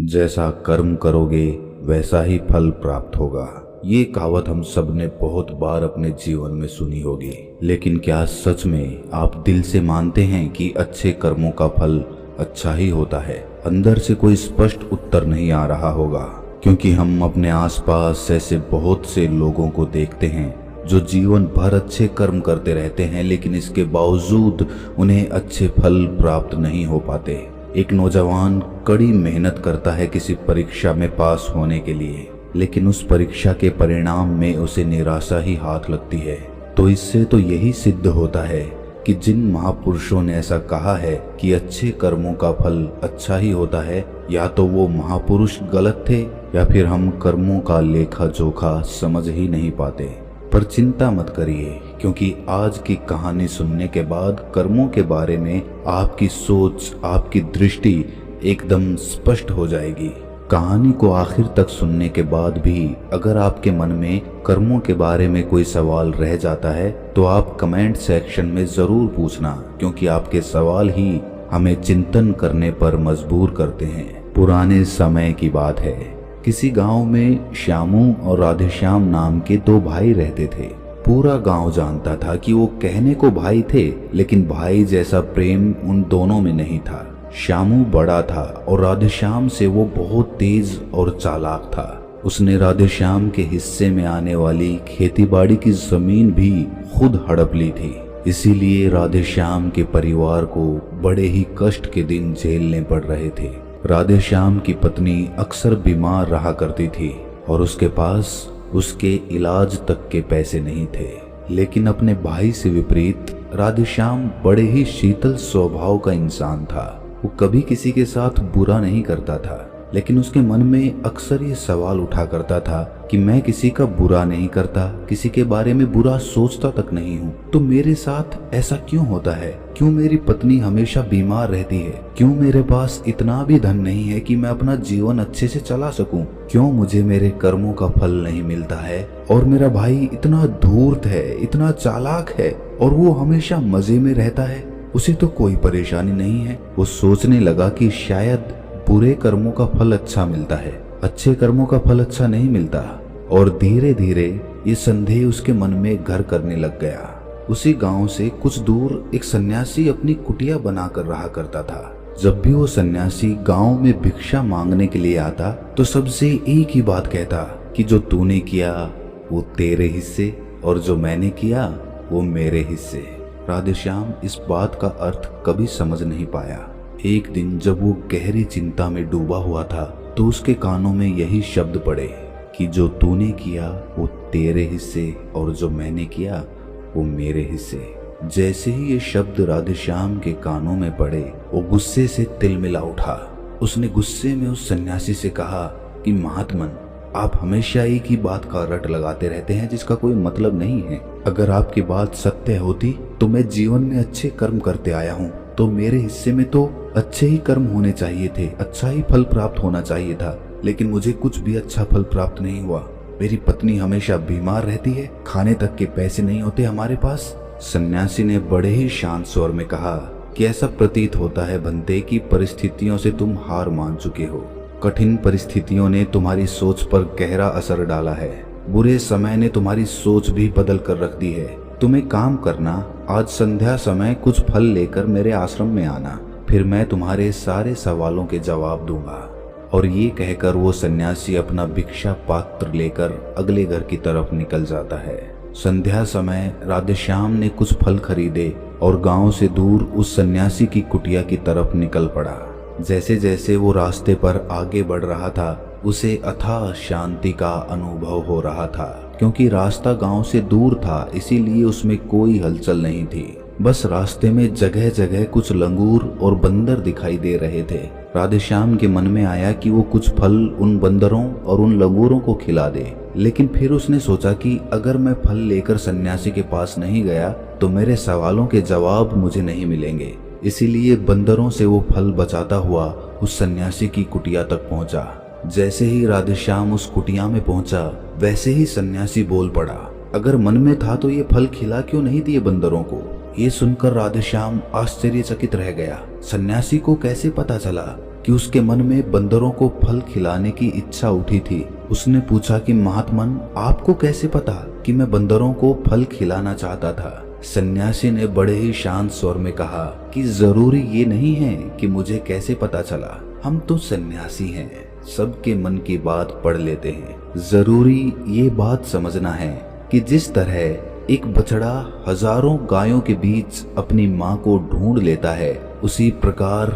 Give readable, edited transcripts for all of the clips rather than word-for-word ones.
जैसा कर्म करोगे वैसा ही फल प्राप्त होगा। ये कहावत हम सब ने बहुत बार अपने जीवन में सुनी होगी, लेकिन क्या सच में आप दिल से मानते हैं कि अच्छे कर्मों का फल अच्छा ही होता है? अंदर से कोई स्पष्ट उत्तर नहीं आ रहा होगा, क्योंकि हम अपने आसपास ऐसे बहुत से लोगों को देखते हैं जो जीवन भर अच्छे कर्म करते रहते हैं, लेकिन इसके बावजूद उन्हें अच्छे फल प्राप्त नहीं हो पाते। एक नौजवान कड़ी मेहनत करता है किसी परीक्षा में पास होने के लिए, लेकिन उस परीक्षा के परिणाम में उसे निराशा ही हाथ लगती है। तो इससे तो यही सिद्ध होता है कि जिन महापुरुषों ने ऐसा कहा है कि अच्छे कर्मों का फल अच्छा ही होता है, या तो वो महापुरुष गलत थे या फिर हम कर्मों का लेखा जोखा समझ ही नहीं पाते। पर चिंता मत करिए, क्योंकि आज की कहानी सुनने के बाद कर्मों के बारे में आपकी सोच, आपकी दृष्टि एकदम स्पष्ट हो जाएगी। कहानी को आखिर तक सुनने के बाद भी अगर आपके मन में कर्मों के बारे में कोई सवाल रह जाता है तो आप कमेंट सेक्शन में जरूर पूछना, क्योंकि आपके सवाल ही हमें चिंतन करने पर मजबूर करते हैं। पुराने समय की बात है। किसी गांव में श्यामू और राधेश्याम नाम के दो भाई रहते थे। पूरा गांव जानता था कि वो कहने को भाई थे, लेकिन भाई जैसा प्रेम उन दोनों में नहीं था। श्यामू बड़ा था और राधेश्याम से वो बहुत तेज और चालाक था। उसने राधेश्याम के हिस्से में आने वाली खेतीबाड़ी की जमीन भी खुद हड़प ली थी। इसीलिए राधेश्याम के परिवार को बड़े ही कष्ट के दिन झेलने पड़ रहे थे। राधेश्याम की पत्नी अक्सर बीमार रहा करती थी और उसके पास उसके इलाज तक के पैसे नहीं थे। लेकिन अपने भाई से विपरीत राधेश्याम बड़े ही शीतल स्वभाव का इंसान था। वो कभी किसी के साथ बुरा नहीं करता था, लेकिन उसके मन में अक्सर ये सवाल उठा करता था कि मैं किसी का बुरा नहीं करता, किसी के बारे में बुरा सोचता तक नहीं हूँ, तो मेरे साथ ऐसा क्यों होता है? क्यों मेरी पत्नी हमेशा बीमार रहती है? क्यों मेरे पास इतना भी धन नहीं है कि मैं अपना जीवन अच्छे से चला सकूं? क्यों मुझे मेरे कर्मों का फल नहीं मिलता है? और मेरा भाई इतना धूर्त है, इतना चालाक है, और वो हमेशा मजे में रहता है, उसे तो कोई परेशानी नहीं है। वो सोचने लगा कि शायद बुरे कर्मों का फल अच्छा मिलता है, अच्छे कर्मों का फल अच्छा नहीं मिलता। और धीरे धीरे ये संदेह उसके मन में घर करने लग गया। उसी गांव से कुछ दूर एक सन्यासी अपनी कुटिया बनाकर रहा करता था। जब भी वो सन्यासी गांव में भिक्षा मांगने के लिए आता तो सबसे एक ही बात कहता कि जो तूने किया वो तेरे हिस्से, और जो मैंने किया वो मेरे हिस्से। राधेश्याम इस बात का अर्थ कभी समझ नहीं पाया। एक दिन जब वो गहरी चिंता में डूबा हुआ था तो उसके कानों में यही शब्द पड़े कि जो तूने किया वो तेरे हिस्से, और जो मैंने किया वो मेरे हिस्से। जैसे ही ये शब्द राधेश्याम के कानों में पड़े, वो गुस्से से तिलमिला उठा। उसने गुस्से में उस सन्यासी से कहा कि महात्मन, आप हमेशा एक ही बात का रट लगाते रहते हैं जिसका कोई मतलब नहीं है। अगर आपकी बात सत्य होती तो मैं जीवन में अच्छे कर्म करते आया हूँ, तो मेरे हिस्से में तो अच्छे ही कर्म होने चाहिए थे, अच्छा ही फल प्राप्त होना चाहिए था, लेकिन मुझे कुछ भी अच्छा फल प्राप्त नहीं हुआ। मेरी पत्नी हमेशा बीमार रहती है, खाने तक के पैसे नहीं होते हमारे पास। सन्यासी ने बड़े ही शांत स्वर में कहा कि ऐसा प्रतीत होता है बंते कि परिस्थितियों से तुम हार मान चुके हो। कठिन परिस्थितियों ने तुम्हारी सोच पर गहरा असर डाला है। बुरे समय ने तुम्हारी सोच भी बदल कर रख दी है। तुम एक काम करना, आज संध्या समय कुछ फल लेकर मेरे आश्रम में आना, फिर मैं तुम्हारे सारे सवालों के जवाब दूंगा। और ये कहकर वो सन्यासी अपना भिक्षा पात्र लेकर अगले घर की तरफ निकल जाता है। संध्या समय राधेश्याम ने कुछ फल खरीदे और गांव से दूर उस सन्यासी की कुटिया की तरफ निकल पड़ा। जैसे जैसे वो रास्ते पर आगे बढ़ रहा था, उसे अथाह शांति का अनुभव हो रहा था, क्योंकि रास्ता गांव से दूर था, इसीलिए उसमें कोई हलचल नहीं थी। बस रास्ते में जगह जगह कुछ लंगूर और बंदर दिखाई दे रहे थे। राधेश्याम के मन में आया कि वो कुछ फल उन बंदरों और उन लंगूरों को खिला दे, लेकिन फिर उसने सोचा कि अगर मैं फल लेकर सन्यासी के पास नहीं गया तो मेरे सवालों के जवाब मुझे नहीं मिलेंगे। इसीलिए बंदरों से वो फल बचाता हुआ उस सन्यासी की कुटिया तक पहुंचा। जैसे ही राधेश्याम उस कुटिया में पहुंचा, वैसे ही सन्यासी बोल पड़ा, अगर मन में था तो ये फल खिला क्यों नहीं दिए बंदरों को? ये सुनकर राधेश्याम आश्चर्यचकित रह गया। सन्यासी को कैसे पता चला कि उसके मन में बंदरों को फल खिलाने की इच्छा उठी थी। उसने पूछा कि महात्मन, आपको कैसे पता कि मैं बंदरों को फल खिलाना चाहता था? सन्यासी ने बड़े ही शांत स्वर में कहा कि जरूरी ये नहीं है कि मुझे कैसे पता चला, हम तो सन्यासी हैं, सबके मन की बात पढ़ लेते हैं। जरूरी ये बात समझना है कि जिस तरह एक बछड़ा हजारों गायों के बीच अपनी माँ को ढूंढ लेता है, उसी प्रकार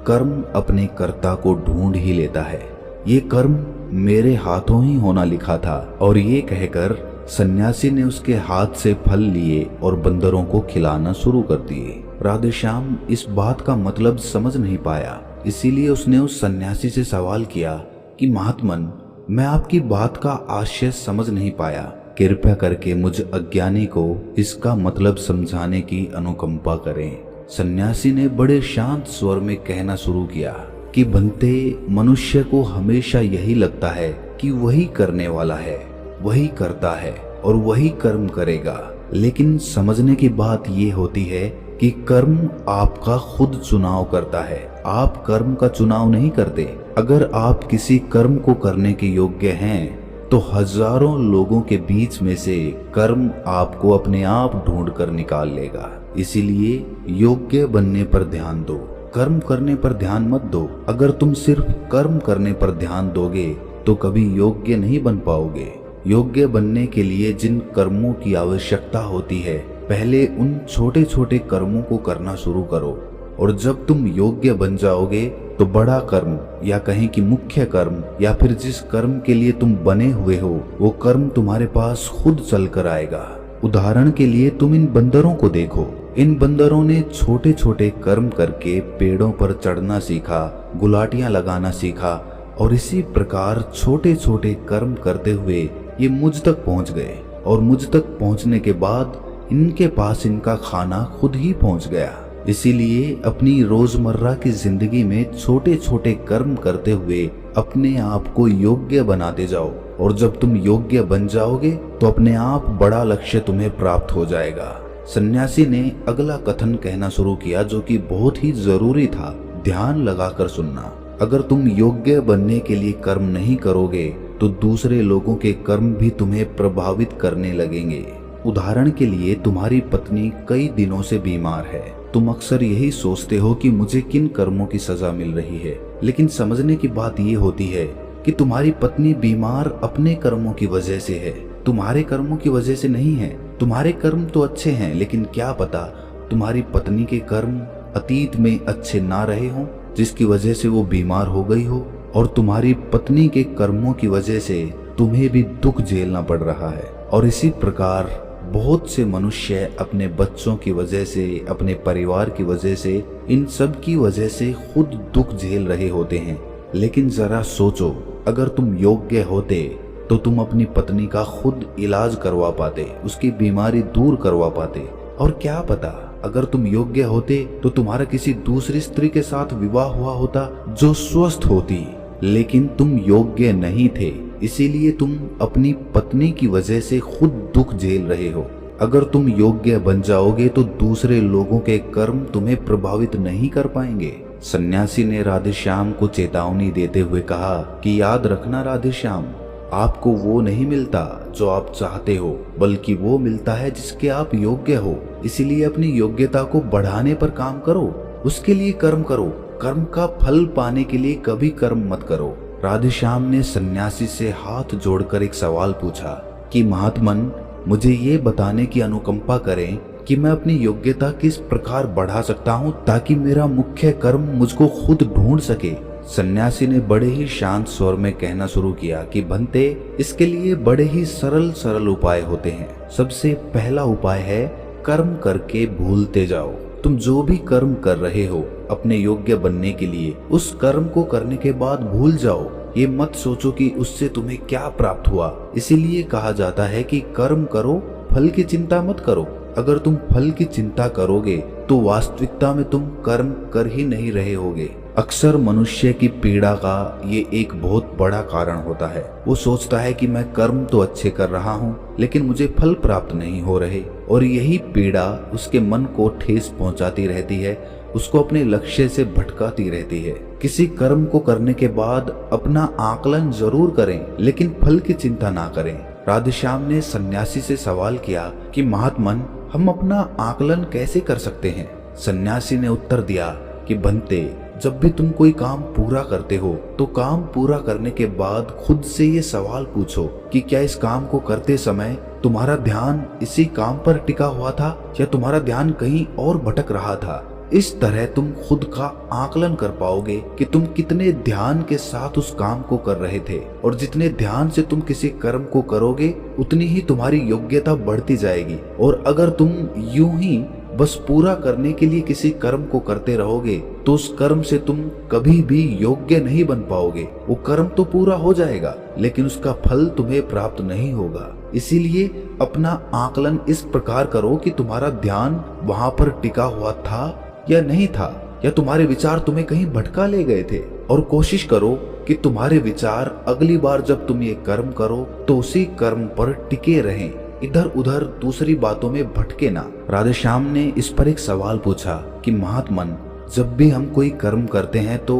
कर्म अपने कर्ता को ढूंढ ही लेता है। ये कर्म मेरे हाथों ही होना लिखा था। और ये कहकर सन्यासी ने उसके हाथ से फल लिए और बंदरों को खिलाना शुरू कर दिए। राधेश्याम इस बात का मतलब समझ नहीं पाया, इसीलिए उसने उस सन्यासी से सवाल किया कि महात्मन, मैं आपकी बात का आशय समझ नहीं पाया, कृपया करके मुझ अज्ञानी को इसका मतलब समझाने की अनुकंपा करें। सन्यासी ने बड़े शांत स्वर में कहना शुरू किया कि बनते, मनुष्य को हमेशा यही लगता है कि वही करने वाला है, वही करता है और वही कर्म करेगा। लेकिन समझने की बात ये होती है कि कर्म आपका खुद चुनाव करता है, आप कर्म का चुनाव नहीं करते। अगर आप किसी कर्म को करने के योग्य हैं तो हजारों लोगों के बीच में से कर्म आपको अपने आप ढूंढ कर निकाल लेगा। इसीलिए योग्य बनने पर ध्यान दो, कर्म करने पर ध्यान मत दो। अगर तुम सिर्फ कर्म करने पर ध्यान दोगे तो कभी योग्य नहीं बन पाओगे। योग्य बनने के लिए जिन कर्मों की आवश्यकता होती है, पहले उन छोटे छोटे कर्मों को करना शुरू करो, और जब तुम योग्य बन जाओगे तो बड़ा कर्म या कहें कि मुख्य कर्म या फिर जिस कर्म के लिए तुम बने हुए हो वो कर्म तुम्हारे पास खुद चल कर आएगा। उदाहरण के लिए तुम इन बंदरों को देखो। इन बंदरों ने छोटे छोटे कर्म करके पेड़ों पर चढ़ना सीखा, गुलाटियां लगाना सीखा, और इसी प्रकार छोटे छोटे कर्म करते हुए ये मुझ तक पहुंच गए। और मुझ तक पहुंचने के बाद इनके पास इनका खाना खुद ही पहुंच गया। इसीलिए अपनी रोजमर्रा की जिंदगी में छोटे छोटे कर्म करते हुए अपने आप को योग्य बनाते जाओ, और जब तुम योग्य बन जाओगे तो अपने आप बड़ा लक्ष्य तुम्हें प्राप्त हो जाएगा। सन्यासी ने अगला कथन कहना शुरू किया जो कि बहुत ही जरूरी था, ध्यान लगाकर सुनना। अगर तुम योग्य बनने के लिए कर्म नहीं करोगे तो दूसरे लोगों के कर्म भी तुम्हें प्रभावित करने लगेंगे। उदाहरण के लिए तुम्हारी पत्नी कई दिनों से बीमार है। तुम अक्सर यही सोचते हो कि मुझे किन कर्मों की सजा मिल रही है, लेकिन समझने की बात ये होती है कि तुम्हारी पत्नी बीमार अपने कर्मों की वजह से है, तुम्हारे कर्मों की वजह से नहीं है। तुम्हारे कर्म तो अच्छे हैं, लेकिन क्या पता तुम्हारी पत्नी के कर्म अतीत में अच्छे ना रहे हों, जिसकी वजह से वो बीमार हो गई हो, और तुम्हारी पत्नी के कर्मों की वजह से तुम्हें भी दुख झेलना पड़ रहा है। और इसी प्रकार बहुत से मनुष्य अपने बच्चों की वजह से, अपने परिवार की वजह से, इन सब की वजह से खुद दुख झेल रहे होते हैं। लेकिन जरा सोचो, अगर तुम योग्य होते तो तुम अपनी पत्नी का खुद इलाज करवा पाते, उसकी बीमारी दूर करवा पाते। और क्या पता अगर तुम योग्य होते तो तुम्हारा किसी दूसरी स्त्री के साथ विवाह हुआ होता जो स्वस्थ होती। लेकिन तुम योग्य नहीं थे, इसीलिए तुम अपनी पत्नी की वजह से खुद दुख झेल रहे हो। अगर तुम योग्य बन जाओगे तो दूसरे लोगों के कर्म तुम्हें प्रभावित नहीं कर पाएंगे। सन्यासी ने राधेश्याम को चेतावनी देते हुए कहा कि याद रखना राधेश्याम, आपको वो नहीं मिलता जो आप चाहते हो, बल्कि वो मिलता है जिसके आप योग्य हो। इसीलिए अपनी योग्यता को बढ़ाने पर काम करो, उसके लिए कर्म करो। कर्म का फल पाने के लिए कभी कर्म मत करो। राधेश्याम ने सन्यासी से हाथ जोड़कर एक सवाल पूछा कि महात्मन, मुझे ये बताने की अनुकंपा करें कि मैं अपनी योग्यता किस प्रकार बढ़ा सकता हूँ ताकि मेरा मुख्य कर्म मुझको खुद ढूंढ सके। सन्यासी ने बड़े ही शांत स्वर में कहना शुरू किया कि भंते, इसके लिए बड़े ही सरल सरल उपाय होते हैं। सबसे पहला उपाय है कर्म करके भूलते जाओ। तुम जो भी कर्म कर रहे हो अपने योग्य बनने के लिए, उस कर्म को करने के बाद भूल जाओ। ये मत सोचो कि उससे तुम्हें क्या प्राप्त हुआ। इसीलिए कहा जाता है कि कर्म करो, फल की चिंता मत करो। अगर तुम फल की चिंता करोगे तो वास्तविकता में तुम कर्म कर ही नहीं रहे होगे। अक्सर मनुष्य की पीड़ा का ये एक बहुत बड़ा कारण होता है। वो सोचता है कि मैं कर्म तो अच्छे कर रहा हूँ लेकिन मुझे फल प्राप्त नहीं हो रहे, और यही पीड़ा उसके मन को ठेस पहुंचाती रहती है उसको अपने लक्ष्य से भटकाती रहती है। किसी कर्म को करने के बाद अपना आकलन जरूर करें, लेकिन फल की चिंता ना करें। राधेश्याम ने सन्यासी से सवाल किया कि महात्मन, हम अपना आकलन कैसे कर सकते हैं? सन्यासी ने उत्तर दिया कि बनते, जब भी तुम कोई काम पूरा करते हो तो काम पूरा करने के बाद खुद से ये सवाल पूछो कि क्या इस काम को करते समय तुम्हारा ध्यान इसी काम पर टिका हुआ था या तुम्हारा ध्यान कहीं और भटक रहा था। इस तरह तुम खुद का आकलन कर पाओगे कि तुम कितने ध्यान के साथ उस काम को कर रहे थे, और जितने ध्यान से तुम किसी कर्म को करोगे उतनी ही तुम्हारी योग्यता बढ़ती जाएगी। और अगर तुम यूं ही बस पूरा करने के लिए किसी कर्म को करते रहोगे तो उस कर्म से तुम कभी भी योग्य नहीं बन पाओगे। वो कर्म तो पूरा हो जाएगा लेकिन उसका फल तुम्हें प्राप्त नहीं होगा। इसीलिए अपना आकलन इस प्रकार करो कि तुम्हारा ध्यान वहां पर टिका हुआ था या नहीं था, या तुम्हारे विचार तुम्हें कहीं भटका ले गए थे। और कोशिश करो कि तुम्हारे विचार अगली बार जब तुम ये कर्म करो तो उसी कर्म पर टिके रहें, इधर उधर दूसरी बातों में भटके ना। राधेश्याम ने इस पर एक सवाल पूछा कि महात्मन, जब भी हम कोई कर्म करते हैं तो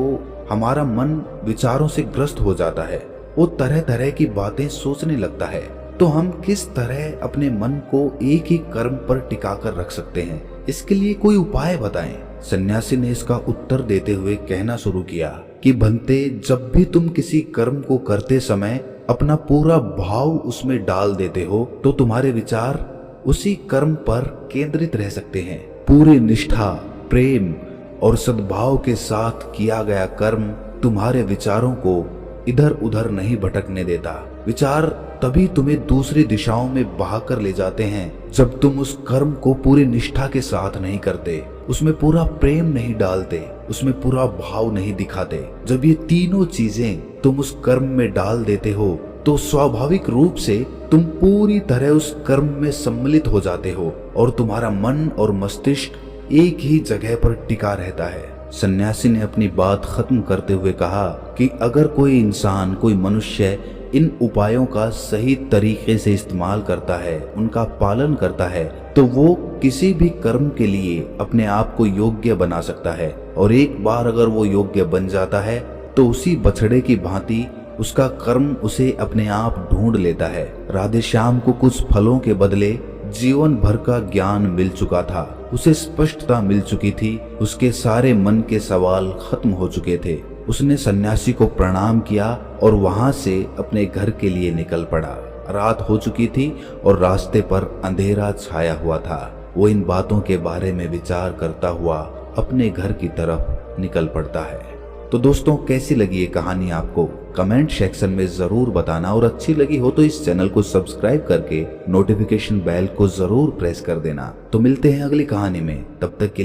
हमारा मन विचारों से ग्रस्त हो जाता है, वो तरह तरह की बातें सोचने लगता है, तो हम किस तरह अपने मन को एक ही कर्म पर टिका कर रख सकते हैं? इसके लिए कोई उपाय बताएं। सन्यासी ने इसका उत्तर देते हुए कहना शुरू किया कि बनते, जब भी तुम किसी कर्म को करते समय अपना पूरा भाव उसमें डाल देते हो तो तुम्हारे विचार उसी कर्म पर केंद्रित रह सकते हैं। पूरी निष्ठा, प्रेम और सद्भाव के साथ किया गया कर्म तुम्हारे विचारों को इधर उधर नहीं भटकने देता। विचार तभी तुम्हें दूसरी दिशाओं में बहाकर ले जाते हैं जब तुम उस कर्म को पूरी निष्ठा के साथ नहीं करते, उसमें पूरा प्रेम नहीं डालते, उसमें पूरा भाव नहीं दिखाते। जब ये तीनों चीजें तुम उस कर्म में डाल देते हो तो स्वाभाविक रूप से तुम पूरी तरह उस कर्म में सम्मिलित हो जाते हो और तुम्हारा मन और मस्तिष्क एक ही जगह पर टिका रहता है। सन्यासी ने अपनी बात खत्म करते हुए कहा कि अगर कोई इंसान, कोई मनुष्य इन उपायों का सही तरीके से इस्तेमाल करता है, उनका पालन करता है, तो वो किसी भी कर्म के लिए अपने आप को योग्य बना सकता है। और एक बार अगर वो योग्य बन जाता है तो उसी बछड़े की भांति उसका कर्म उसे अपने आप ढूंढ लेता है। राधेश्याम को कुछ फलों के बदले जीवन भर का ज्ञान मिल चुका था, उसे स्पष्टता मिल चुकी थी, उसके सारे मन के सवाल खत्म हो चुके थे। उसने सन्यासी को प्रणाम किया और वहां से अपने घर के लिए निकल पड़ा। रात हो चुकी थी और रास्ते पर अंधेरा छाया हुआ था। वो इन बातों के बारे में विचार करता हुआ अपने घर की तरफ निकल पड़ता है। तो दोस्तों, कैसी लगी ये कहानी आपको? कमेंट सेक्शन में जरूर बताना, और अच्छी लगी हो तो इस चैनल को सब्सक्राइब करके नोटिफिकेशन बेल को जरूर प्रेस कर देना। तो मिलते हैं अगली कहानी में, तब तक के लिए